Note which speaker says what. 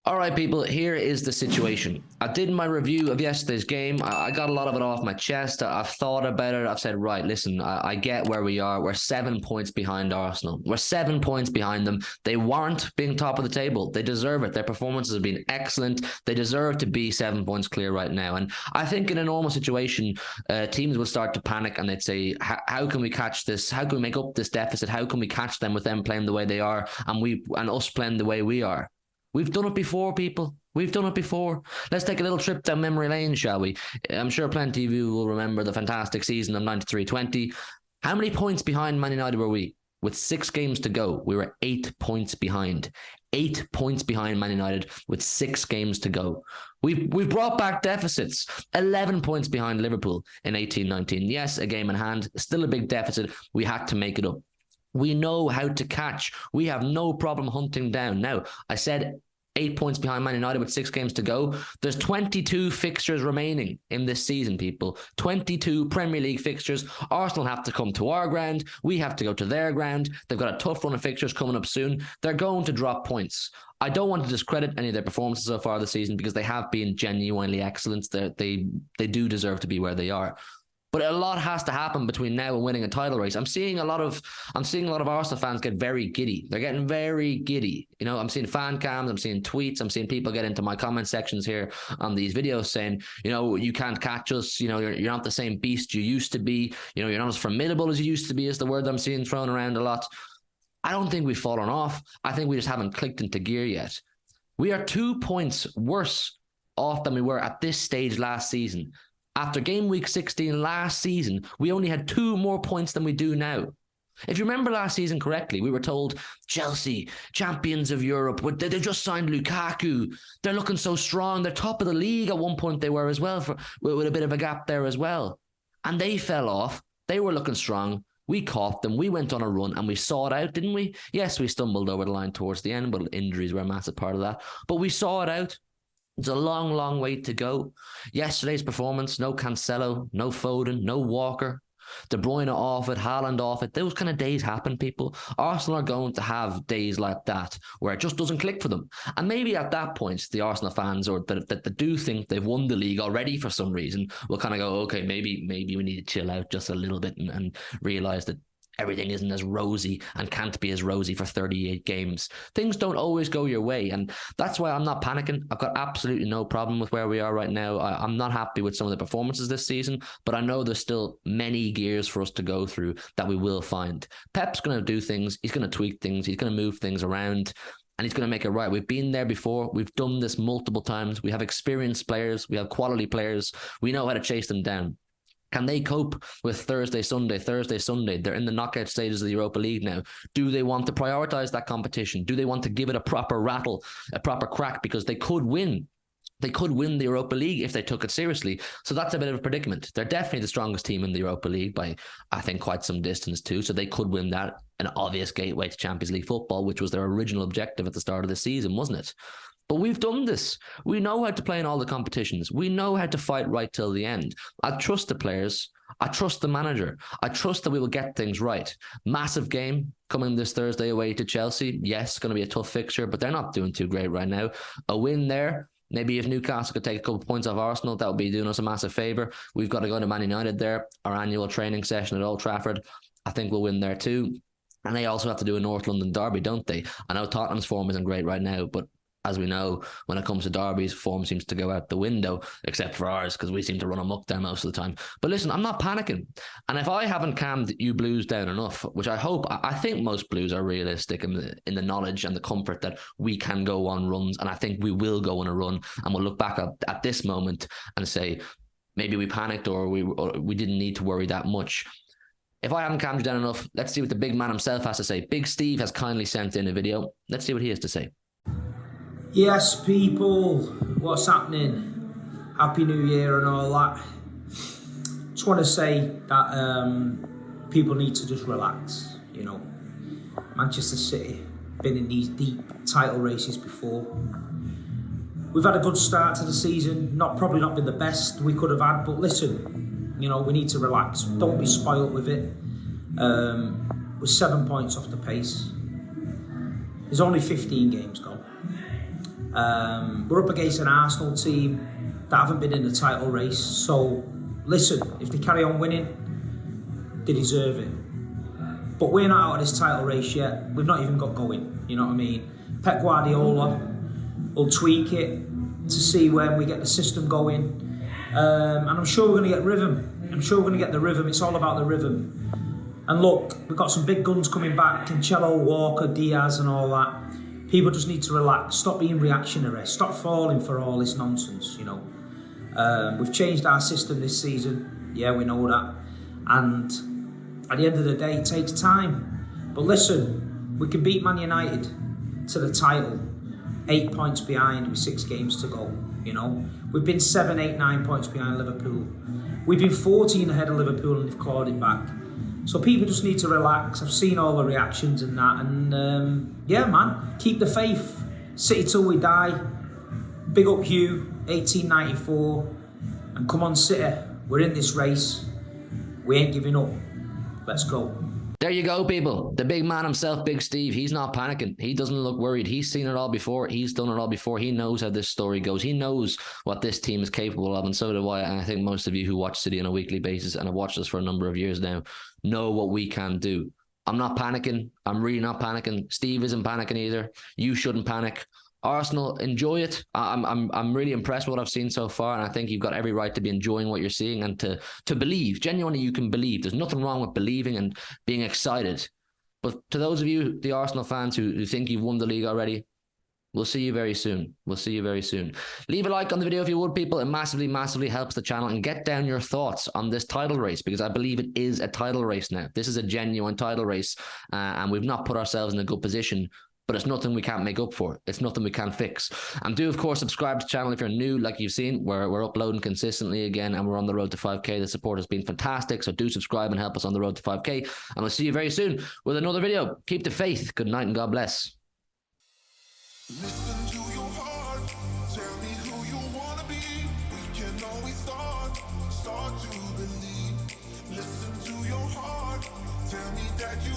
Speaker 1: All right, people, here is the situation. I did my review of yesterday's game. I got a lot of it off my chest. I've thought about it. I've said, right, listen, I get where we are. We're 7 points behind Arsenal. We're 7 points behind them. They warrant being top of the table. They deserve it. Their performances have been excellent. They deserve to be 7 points clear right now. And I think in a normal situation, teams will start to panic and they'd say, how can we catch this? How can we make up this deficit? How can we catch them with them playing the way they are and us playing the way we are? We've done it before, people. We've done it before. Let's take a little trip down memory lane, shall we? I'm sure plenty of you will remember the fantastic season of 93-20. How many points behind Man United were we? With 6 games to go, we were 8 points behind. 8 points behind Man United with 6 games to go. We've brought back deficits. 11 points behind Liverpool in 18-19. Yes, a game in hand. Still a big deficit. We had to make it up. We know how to catch. We have no problem hunting down. Now, I said 8 points behind Man United with 6 games to go. There's 22 fixtures remaining in this season, people. 22 Premier League fixtures. Arsenal have to come to our ground. We have to go to their ground. They've got a tough run of fixtures coming up soon. They're going to drop points. I don't want to discredit any of their performances so far this season because they have been genuinely excellent. They do deserve to be where they are. But a lot has to happen between now and winning a title race. I'm seeing a lot of Arsenal fans get very giddy. They're getting very giddy. You know, I'm seeing fan cams, I'm seeing tweets, I'm seeing people get into my comment sections here on these videos saying, you know, you can't catch us. You know, you're not the same beast you used to be. You know, you're not as formidable as you used to be, is the word I'm seeing thrown around a lot. I don't think we've fallen off. I think we just haven't clicked into gear yet. We are 2 points worse off than we were at this stage last season. After game week 16 last season, we only had 2 more points than we do now. If you remember last season correctly, we were told, Chelsea, champions of Europe, they just signed Lukaku. They're looking so strong. They're top of the league at one point they were as well, with a bit of a gap there as well. And they fell off. They were looking strong. We caught them. We went on a run and we saw it out, didn't we? Yes, we stumbled over the line towards the end, but injuries were a massive part of that. But we saw it out. It's a long, long way to go. Yesterday's performance, no Cancelo, no Foden, no Walker, De Bruyne off it, Haaland off it. Those kind of days happen, people. Arsenal are going to have days like that where it just doesn't click for them. And maybe at that point, the Arsenal fans or that do think they've won the league already for some reason will kind of go, okay, maybe we need to chill out just a little bit and realise that everything isn't as rosy and can't be as rosy for 38 games. Things don't always go your way, and that's why I'm not panicking. I've got absolutely no problem with where we are right now. I'm not happy with some of the performances this season, but I know there's still many gears for us to go through that we will find. Pep's going to do things. He's going to tweak things. He's going to move things around, and he's going to make it right. We've been there before. We've done this multiple times. We have experienced players. We have quality players. We know how to chase them down. Can they cope with Thursday, Sunday? They're in the knockout stages of the Europa League now. Do they want to prioritise that competition? Do they want to give it a proper rattle, a proper crack? Because they could win. They could win the Europa League if they took it seriously. So that's a bit of a predicament. They're definitely the strongest team in the Europa League by, I think, quite some distance too. So they could win that, an obvious gateway to Champions League football, which was their original objective at the start of the season, wasn't it? But we've done this. We know how to play in all the competitions. We know how to fight right till the end. I trust the players. I trust the manager. I trust that we will get things right. Massive game coming this Thursday away to Chelsea. Yes, it's going to be a tough fixture, but they're not doing too great right now. A win there. Maybe if Newcastle could take a couple of points off Arsenal, that would be doing us a massive favour. We've got to go to Man United there, our annual training session at Old Trafford. I think we'll win there too. And they also have to do a North London derby, don't they? I know Tottenham's form isn't great right now, but as we know, when it comes to derbies, form seems to go out the window, except for ours, because we seem to run amok there most of the time. But listen, I'm not panicking. And if I haven't calmed you Blues down enough, which I think most Blues are realistic in the knowledge and the comfort that we can go on runs, and I think we will go on a run, and we'll look back at this moment and say, maybe we panicked or we didn't need to worry that much. If I haven't calmed you down enough, let's see what the big man himself has to say. Big Steve has kindly sent in a video. Let's see what he has to say.
Speaker 2: Yes, people, what's happening? Happy New Year and all that. Just want to say that people need to just relax, you know. Manchester City, been in these deep title races before. We've had a good start to the season, probably not been the best we could have had, but listen, you know, we need to relax. Don't be spoilt with it. We're 7 points off the pace. There's only 15 games gone. We're up against an Arsenal team that haven't been in the title race. So, listen, if they carry on winning, they deserve it. But we're not out of this title race yet. We've not even got going, you know what I mean? Pep Guardiola will tweak it to see when we get the system going. And I'm sure we're going to get rhythm. I'm sure we're going to get the rhythm. It's all about the rhythm. And look, we've got some big guns coming back. Cancelo, Walker, Diaz and all that. People just need to relax. Stop being reactionary. Stop falling for all this nonsense, you know. We've changed our system this season. Yeah, we know that. And at the end of the day, it takes time. But listen, we can beat Man United to the title 8 points behind with 6 games to go, you know. We've been 7, 8, 9 points behind Liverpool. We've been 14 ahead of Liverpool and they've clawed it back. So people just need to relax. I've seen all the reactions and that. And yeah, man, keep the faith. City till we die. Big up Hugh, 1894. And come on, City. We're in this race. We ain't giving up. Let's go.
Speaker 1: There you go, people. The big man himself, Big Steve, he's not panicking. He doesn't look worried. He's seen it all before. He's done it all before. He knows how this story goes. He knows what this team is capable of, and so do I. And I think most of you who watch City on a weekly basis and have watched us for a number of years now know what we can do. I'm not panicking. I'm really not panicking. Steve isn't panicking either. You shouldn't panic. Arsenal, enjoy it. I'm really impressed with what I've seen so far, and I think you've got every right to be enjoying what you're seeing and to believe. Genuinely, you can believe. There's nothing wrong with believing and being excited. But to those of you, the Arsenal fans who think you've won the league already, we'll see you very soon. We'll see you very soon. Leave a like on the video if you would, people. It massively, massively helps the channel. And get down your thoughts on this title race, because I believe it is a title race now. This is a genuine title race, and we've not put ourselves in a good position. But it's nothing we can't make up for. It's nothing we can't fix. And do, of course, subscribe to the channel if you're new. Like you've seen, we're uploading consistently again, and we're on the road to 5K. The support has been fantastic. So do subscribe and help us on the road to 5K. And we'll see you very soon with another video. Keep the faith. Good night and God bless.
Speaker 3: Listen to your heart, tell me who you wanna be. We can always start to believe. Listen to your heart, tell me that you